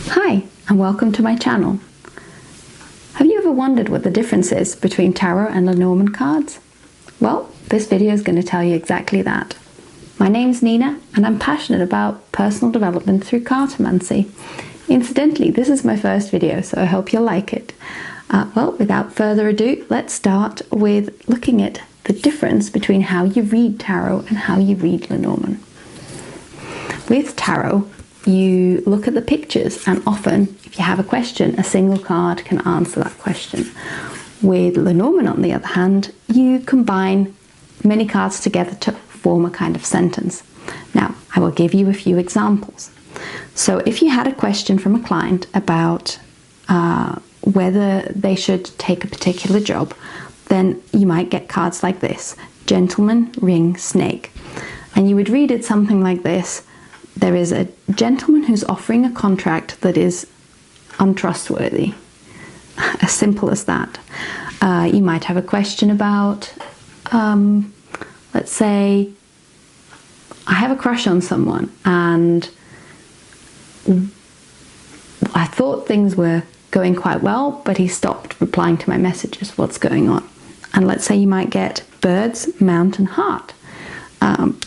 Hi, and welcome to my channel. Have you ever wondered what the difference is between tarot and Lenormand cards? Well, this video is going to tell you exactly that. My name's Nina, and I'm passionate about personal development through cartomancy. Incidentally, this is my first video, so I hope you'll like it. Well, without further ado, let's start with looking at the difference between how you read tarot and how you read Lenormand. With tarot, you look at the pictures, and often, if you have a question, a single card can answer that question. With Lenormand, on the other hand, you combine many cards together to form a kind of sentence. Now, I will give you a few examples. So if you had a question from a client about whether they should take a particular job, then you might get cards like this: gentleman, ring, snake. And you would read it something like this: there is a gentleman who's offering a contract that is untrustworthy. As simple as that. You might have a question about, let's say, I have a crush on someone and I thought things were going quite well, but he stopped replying to my messages. What's going on? And let's say you might get birds, mountain, heart.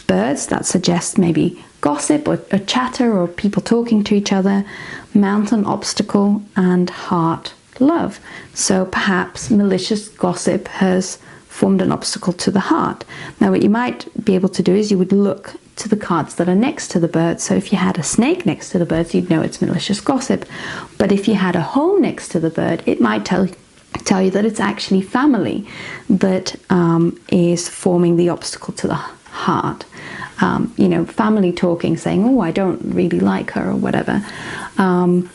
Birds, that suggests maybe gossip or chatter or people talking to each other. Mountain, obstacle, and heart, love. So perhaps malicious gossip has formed an obstacle to the heart. Now what you might be able to do is you would look to the cards that are next to the bird. So if you had a snake next to the bird, you'd know it's malicious gossip. But if you had a hole next to the bird, it might tell you that it's actually family that is forming the obstacle to the heart. You know, family talking, saying, oh, I don't really like her, or whatever. And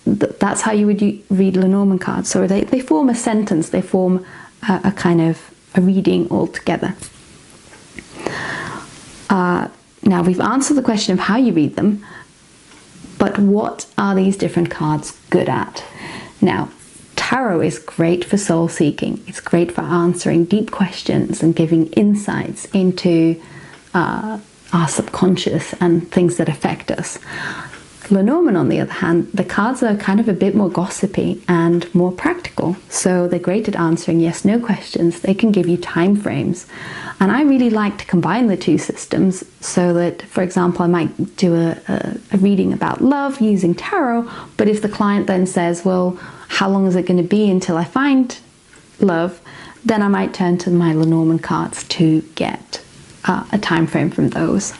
that's how you would read Lenormand cards. So they form a sentence, they form a kind of a reading altogether. Now we've answered the question of how you read them, but what are these different cards good at? Now, tarot is great for soul seeking. It's great for answering deep questions and giving insights into our subconscious and things that affect us. Lenormand, on the other hand, the cards are kind of a bit more gossipy and more practical. So they're great at answering yes/no questions. They can give you time frames. And I really like to combine the two systems so that, for example, I might do a reading about love using tarot, but if the client then says, well, how long is it going to be until I find love, then I might turn to my Lenormand cards to get a time frame from those.